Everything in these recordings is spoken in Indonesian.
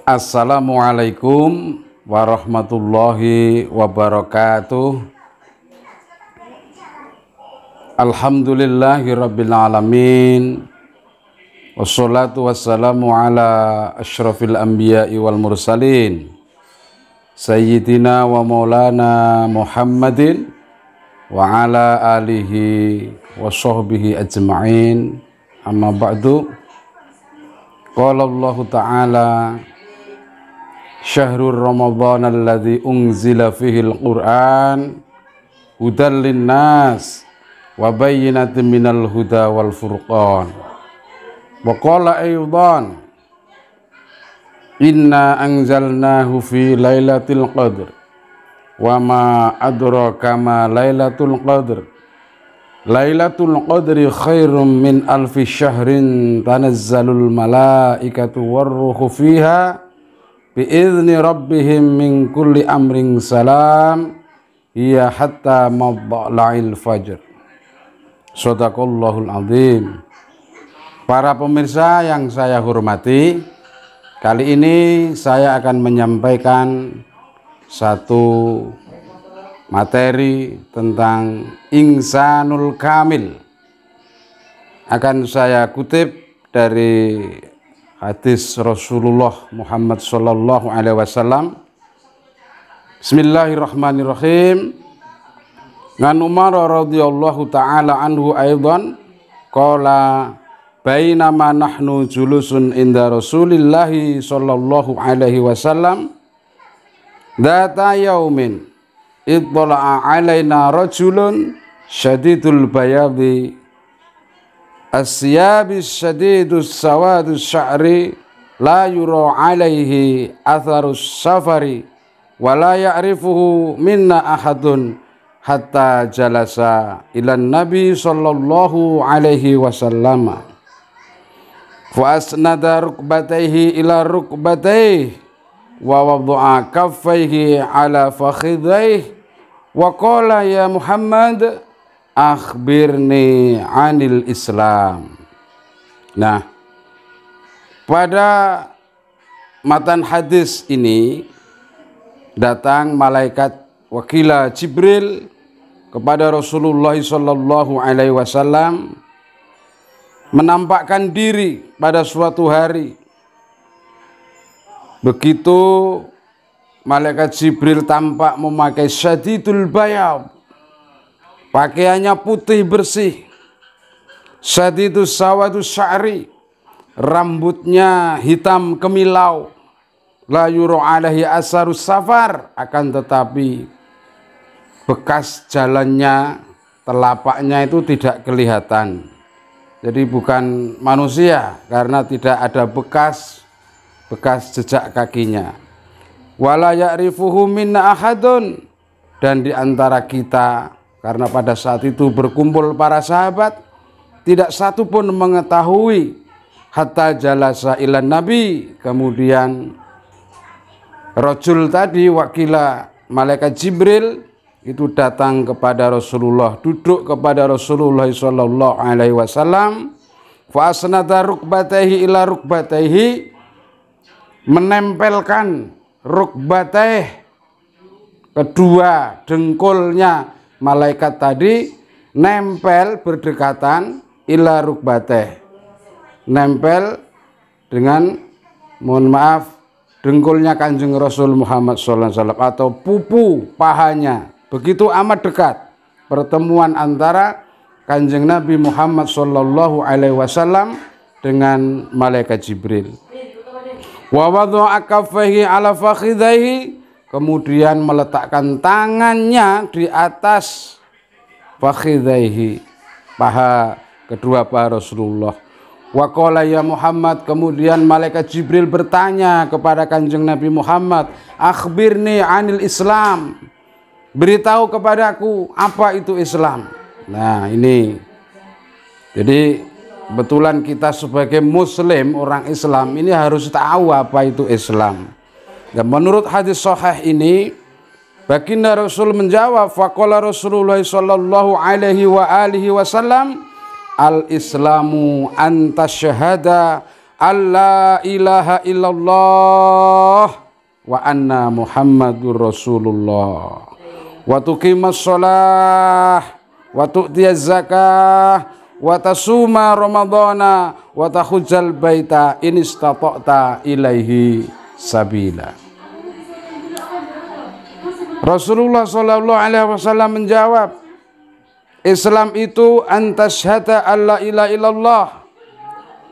Assalamualaikum warahmatullahi wabarakatuh. Alhamdulillahi rabbil alamin. Wassalatu wassalamu ala asyrafil anbiya'i wal mursalin Sayyidina wa maulana Muhammadin wa ala alihi wa sahbihi ajma'in. Amma ba'du. Qala Allah Ta'ala Syahrul Ramadhan alladzi unzila fihi al-Qur'an hudan linnas wa bayyinatin minal huda wal furqan. Wa qala aydan inna anzalnahu fi lailatul qadr wa ma adraka ma lailatul qadr. Lailatul qadri khairum min alfi syahrin tanazzalul malaikatu warruhu fiha bi'izni rabbihim min kulli amrin salam hiya hatta matla'il fajr. Shadaqallahul azim. Para pemirsa yang saya hormati, kali ini saya akan menyampaikan satu materi tentang Insanul Kamil. Akan saya kutip dari hadis Rasulullah Muhammad sallallahu alaihi wasallam. Bismillahirrahmanirrahim. An Umar radhiyallahu taala anhu aidan qala bainama nahnu julusun inda Rasulillah sallallahu alaihi wasallam dzata yaumin ittala'a alaina rajulun syadidul bayadi asyabis syadidus sawadus sya'ri la yura alaihi atharus safari wa la ya'rifuhu minna ahadun hatta jalasa ilan nabi sallallahu alaihi wasallam fa asnada rukbatayhi ila rukbatayhi wa wada'a kaffayhi ala fakhidayhi wa qala ya Muhammad akhbirni anil Islam. Nah, pada matan hadis ini datang malaikat wakila Jibril kepada Rasulullah sallallahu alaihi wasallam menampakkan diri pada suatu hari. Begitu malaikat Jibril tampak memakai syadidul bayad, pakaiannya putih bersih, syadidus sawadus sya'ri, rambutnya hitam kemilau, la yura alaihi asarus safar, akan tetapi bekas jalannya, telapaknya itu tidak kelihatan. Jadi bukan manusia karena tidak ada bekas jejak kakinya. Wala ya'rifuhu minna ahadun, dan di antara kita, karena pada saat itu berkumpul para sahabat, tidak satu pun mengetahui hatta jalasa ilan nabi. Kemudian rajul tadi, wakila malaikat Jibril itu datang kepada Rasulullah, duduk kepada Rasulullah sallallahu alaihi wasallam, fa asnada rukbatayhi ila rukbatayhi, menempelkan rukbatayh, kedua dengkulnya malaikat tadi nempel berdekatan, ila rukbatayh, nempel dengan, mohon maaf, dengkulnya Kanjeng Rasul Muhammad sallallahu alaihi wasallam atau pupu pahanya. Begitu amat dekat pertemuan antara Kanjeng Nabi Muhammad sallallahu alaihi wasallam dengan malaikat Jibril. Wa wada'a kaffayhi ala fakhidayhi, kemudian meletakkan tangannya di atas fakhidayhi, paha, kedua paha Rasulullah. Wa qala ya Muhammad, kemudian malaikat Jibril bertanya kepada Kanjeng Nabi Muhammad, akhbirni anil Islam, beritahu kepadaku apa itu Islam. Nah ini, jadi kebetulan kita sebagai muslim, orang Islam ini harus tahu apa itu Islam. Dan menurut hadis sahih ini, baginda Rasul menjawab, faqala Rasulullah sallallahu alaihi wa alihi wasallam, al-islamu anta syahada alla ilaha illallah wa anna Muhammadur Rasulullah wa tuqimas shalah wa tu'tiyaz zakah wa tasuma ramadhana wa tahujjal baita in istata'ta ilaihi sabila. Rasulullah sallallahu alaihi wasallam menjawab, Islam itu antasyhada alla ilaha illallah,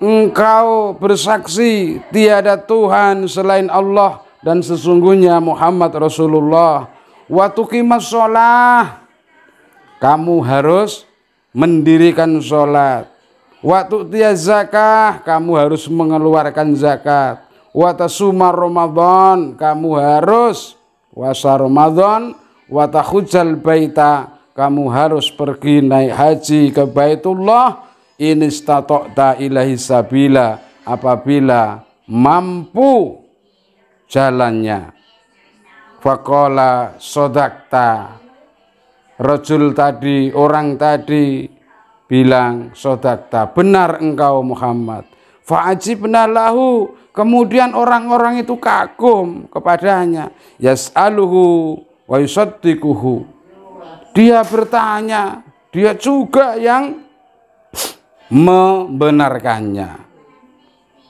engkau bersaksi tiada Tuhan selain Allah dan sesungguhnya Muhammad Rasulullah. Wa tuqimas shalah, kamu harus mendirikan sholat. Wa tu'tiyaz zakah, kamu harus mengeluarkan zakat. Wa tasuma Ramadan, kamu harus puasa Ramadan. Wa tahujjal baita, kamu harus pergi naik haji ke Baitullah. In istata'ta ilahi sabila, apabila mampu jalannya. Faqala sodakta, rajul tadi, orang tadi bilang sodakta, benar engkau Muhammad. Fa'ajibna lahu, kemudian orang-orang itu kagum kepadanya. Yas'aluhu wa yusaddiquhu, dia bertanya, dia juga yang membenarkannya.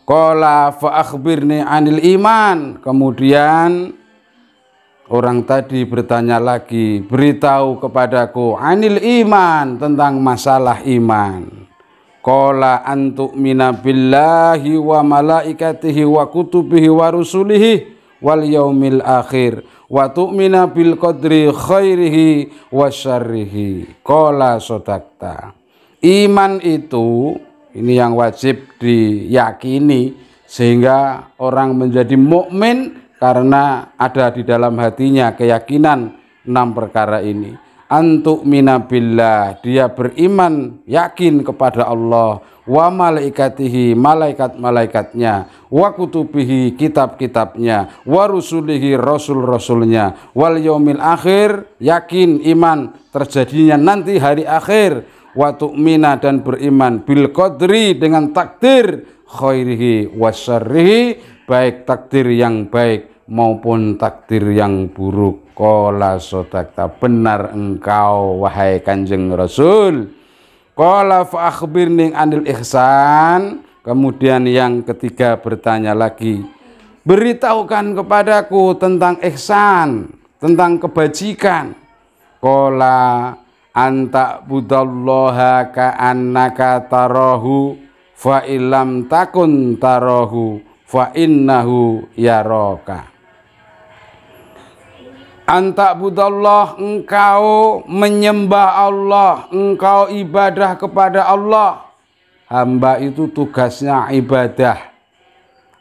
Qala fa akhbirni anil iman, kemudian orang tadi bertanya lagi, beritahu kepadaku anil iman, tentang masalah iman. Qala antu'mina billahi wa malaikatihi wa kutubihi wa rusulihi wal yaumil akhir wa tu'mina bil qadri khairihi wa syarrihi. Qala sodakta. Iman itu, ini yang wajib diyakini sehingga orang menjadi mukmin, karena ada di dalam hatinya keyakinan 6 perkara ini. Antu'mina billah, dia beriman yakin kepada Allah, wa malaikatihi, malaikat-malaikatnya, wa kutubihi, kitab-kitabnya, wa rusulihi, rasul-rasulnya, wal yaumil akhir, yakin iman terjadinya nanti hari akhir, wa tu'mina, dan beriman bil qadri, dengan takdir, khairihi wa syarrihi, baik takdir yang baik maupun takdir yang buruk. Qala sodakta, benar engkau wahai Kanjeng Rasul. Qala fa akhbirni anil ihsan, kemudian yang ketiga bertanya lagi, beritahukan kepadaku tentang ihsan, tentang kebajikan. Qala anta budallaha ka'annaka tarahu fa illam takun tarahu fa innahu yaraka. Anta budallah, engkau menyembah Allah, engkau ibadah kepada Allah. Hamba itu tugasnya ibadah.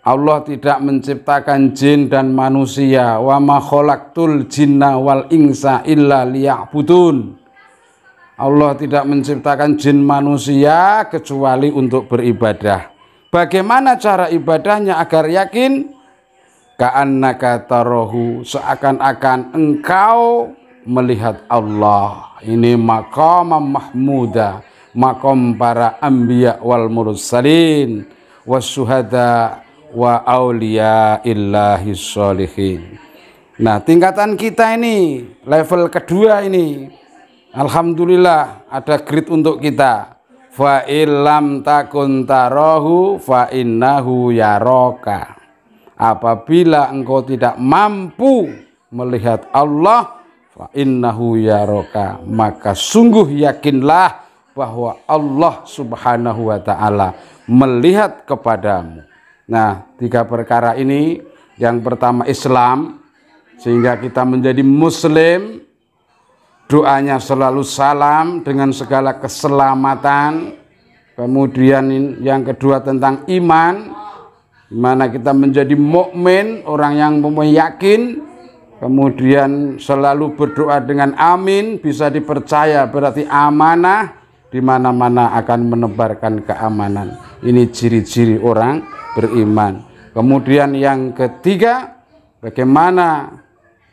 Allah tidak menciptakan jin dan manusia. Wa ma khalaqtul jinna wal insa illa liya'budun. Allah tidak menciptakan jin manusia kecuali untuk beribadah. Bagaimana cara ibadahnya agar yakin? Ka'annaka tarahu, seakan-akan engkau melihat Allah. Ini maqam mahmuda, maqam para anbiya wal mursalin wasyuhada wa auliya illahi sholihin. Nah, tingkatan kita ini, level kedua ini, alhamdulillah ada grade untuk kita. Fa illam takun tarahu fa innahu yaraka. Apabila engkau tidak mampu melihat Allah, fa innahu yaraka, maka sungguh yakinlah bahwa Allah subhanahu wa ta'ala melihat kepadamu. Nah, 3 perkara ini, yang pertama Islam, sehingga kita menjadi muslim, doanya selalu salam dengan segala keselamatan. Kemudian yang kedua tentang iman, di mana kita menjadi mukmin, orang yang yakin, kemudian selalu berdoa dengan amin, bisa dipercaya, berarti amanah, di mana-mana akan menebarkan keamanan. Ini ciri-ciri orang beriman. Kemudian yang ketiga, bagaimana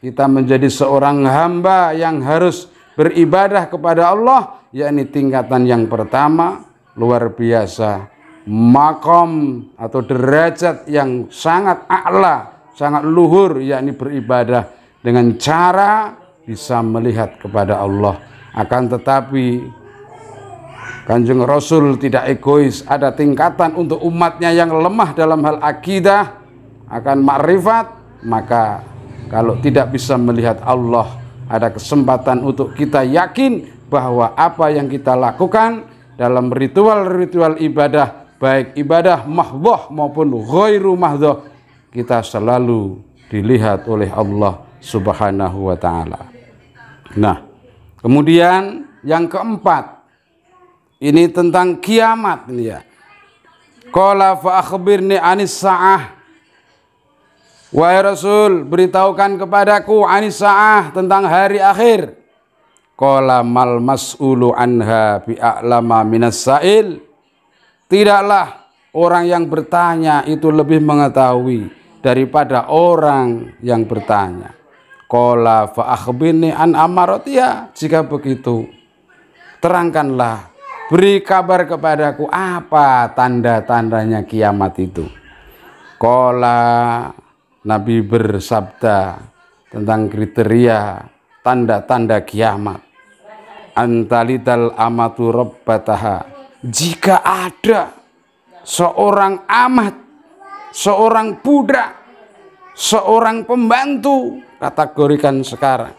kita menjadi seorang hamba yang harus beribadah kepada Allah, yakni tingkatan yang pertama, luar biasa. makom atau derajat yang sangat a'la, sangat luhur, yakni beribadah dengan cara bisa melihat kepada Allah. Akan tetapi Kanjeng Rasul tidak egois, ada tingkatan untuk umatnya yang lemah dalam hal akidah akan makrifat, maka kalau tidak bisa melihat Allah, ada kesempatan untuk kita yakin bahwa apa yang kita lakukan dalam ritual-ritual ibadah, baik ibadah mahdhah maupun ghairu mahdhah, kita selalu dilihat oleh Allah Subhanahu wa ta'ala. Nah, kemudian yang keempat, ini tentang kiamat ini ya. Qala fa akhbirni anis sa'ah. Wahai Rasul, beritahukan kepadaku anis sa'ah, tentang hari akhir. Qala mal mas'ulu anha bi'a'lama minas sa'il. Tidaklah orang yang bertanya itu lebih mengetahui daripada orang yang bertanya. Qala fa akhbirni an amaratiha. Jika begitu, terangkanlah, beri kabar kepadaku apa tanda-tandanya kiamat itu. Qala, Nabi bersabda tentang kriteria tanda-tanda kiamat. Antalidal amatu rabbataha. Jika ada seorang amat, seorang budak, seorang pembantu, kategorikan sekarang,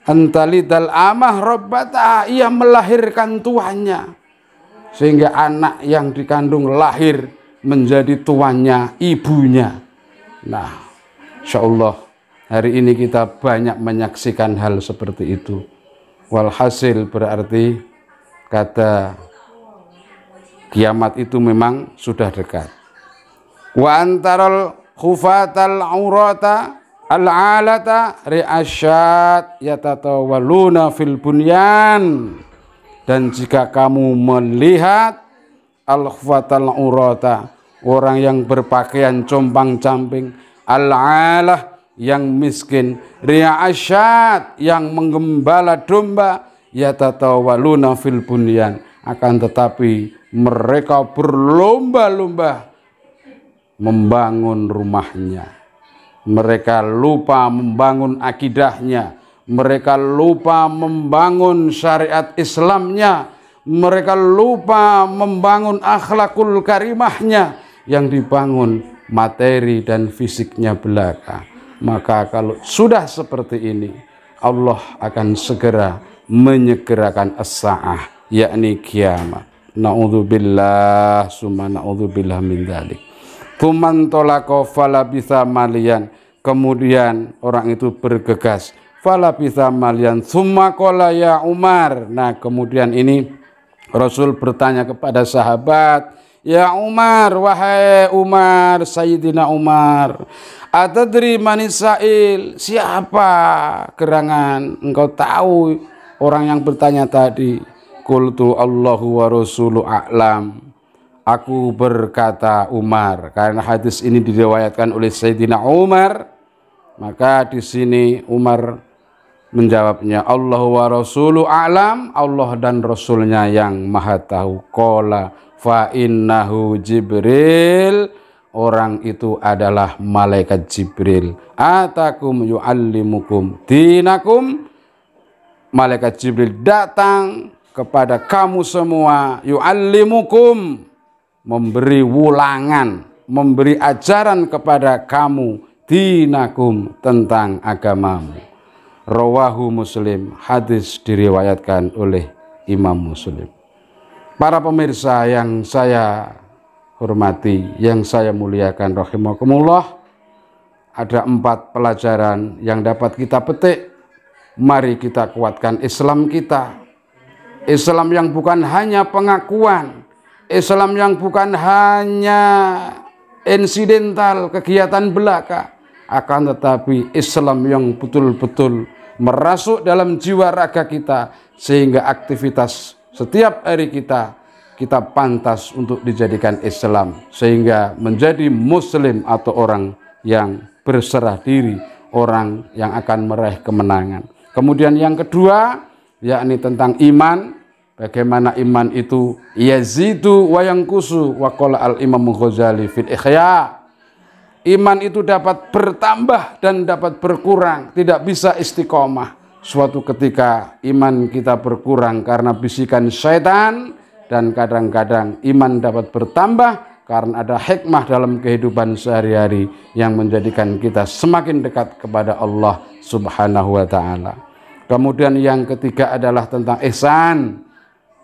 antalidal amah rabbataha, ia melahirkan tuannya, sehingga anak yang dikandung lahir menjadi tuannya ibunya. Nah, insyaallah hari ini kita banyak menyaksikan hal seperti itu. Walhasil berarti kata kiamat itu memang sudah dekat. Wa antaral khufatal aurata al-alata ri'asyat yatatawalluna fil bunyan. Dan jika kamu melihat al-khufatal aurata, orang yang berpakaian compang-camping, al-alah yang miskin, ri'asyat yang menggembala domba, yatatawalluna fil bunyan, akan tetapi mereka berlomba-lomba membangun rumahnya. Mereka lupa membangun akidahnya, mereka lupa membangun syariat Islamnya, mereka lupa membangun akhlakul karimahnya, yang dibangun materi dan fisiknya belaka. Maka kalau sudah seperti ini, Allah akan segera menyegerakan as-sa'ah, yakni kiamat. Na'udzubillah summa na'udzubillah min dzalik. Tuman tolako falabitha malian. Kemudian orang itu bergegas, falabitha malian summa qala ya Umar. Nah, kemudian ini Rasul bertanya kepada sahabat, ya Umar, wahai Umar, Sayyidina Umar, atadri manis sa'il, siapa gerangan engkau tahu orang yang bertanya tadi? Qultu Allahu wa rasulu a'lam. Aku berkata Umar, karena hadis ini diriwayatkan oleh Sayyidina Umar, maka di sini Umar menjawabnya, Allah wa rasulu a'lam, Allah dan Rasulnya yang maha tahu. Qala fa innahu Jibril, orang itu adalah malaikat Jibril. Atakum yu'allimukum dinakum, malaikat Jibril datang kepada kamu semua, yu'allimukum, memberi wulangan, memberi ajaran kepada kamu, dinakum, tentang agamamu. Rawahu Muslim, hadis diriwayatkan oleh Imam Muslim. Para pemirsa yang saya hormati, yang saya muliakan rahimakumullah, ada 4 pelajaran yang dapat kita petik. Mari kita kuatkan Islam kita. Islam yang bukan hanya pengakuan, Islam yang bukan hanya insidental, kegiatan belaka, akan tetapi Islam yang betul-betul merasuk dalam jiwa raga kita, sehingga aktivitas setiap hari kita pantas untuk dijadikan Islam, sehingga menjadi muslim atau orang yang berserah diri, orang yang akan meraih kemenangan. Kemudian yang kedua, yakni tentang iman, bagaimana iman itu yazidu wa yanqusu wa qala al-Imam Ghazali fil Ihya. Iman itu dapat bertambah dan dapat berkurang, tidak bisa istiqomah. Suatu ketika iman kita berkurang karena bisikan syaitan, dan kadang-kadang iman dapat bertambah karena ada hikmah dalam kehidupan sehari-hari yang menjadikan kita semakin dekat kepada Allah Subhanahu wa ta'ala. Kemudian yang ketiga adalah tentang ihsan.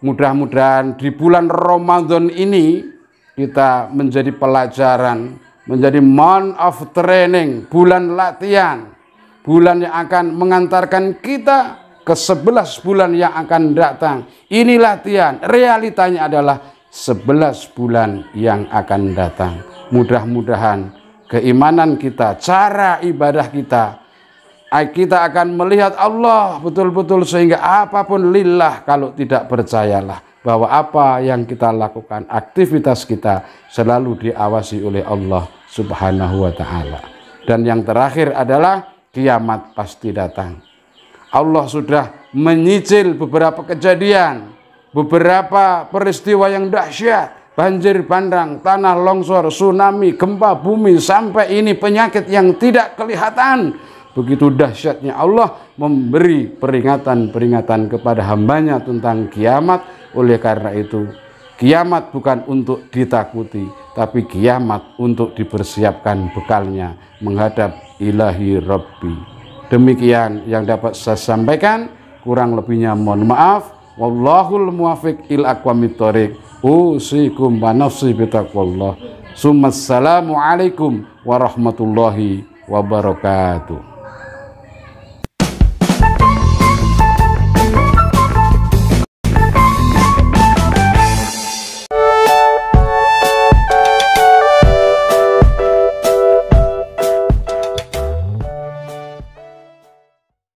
Mudah-mudahan di bulan Ramadan ini kita menjadi pelajaran, menjadi month of training, bulan latihan, bulan yang akan mengantarkan kita ke 11 bulan yang akan datang. Ini latihan, realitanya adalah 11 bulan yang akan datang. Mudah-mudahan keimanan kita, cara ibadah kita akan melihat Allah betul-betul, sehingga apapun lillah, kalau tidak percayalah bahwa apa yang kita lakukan, aktivitas kita selalu diawasi oleh Allah Subhanahu wa ta'ala. Dan yang terakhir adalah kiamat pasti datang. Allah sudah menyicil beberapa kejadian, beberapa peristiwa yang dahsyat, banjir bandang, tanah longsor, tsunami, gempa bumi, sampai ini penyakit yang tidak kelihatan. Begitu dahsyatnya Allah memberi peringatan-peringatan kepada hambanya tentang kiamat. Oleh karena itu, kiamat bukan untuk ditakuti, tapi kiamat untuk dipersiapkan bekalnya menghadap ilahi Rabbi. Demikian yang dapat saya sampaikan, kurang lebihnya mohon maaf. Wallahul muwafiq ila aqwamit thoriq. Usikum wa nafsi bitaqwallah. Assalamu alaikum warahmatullahi wabarakatuh.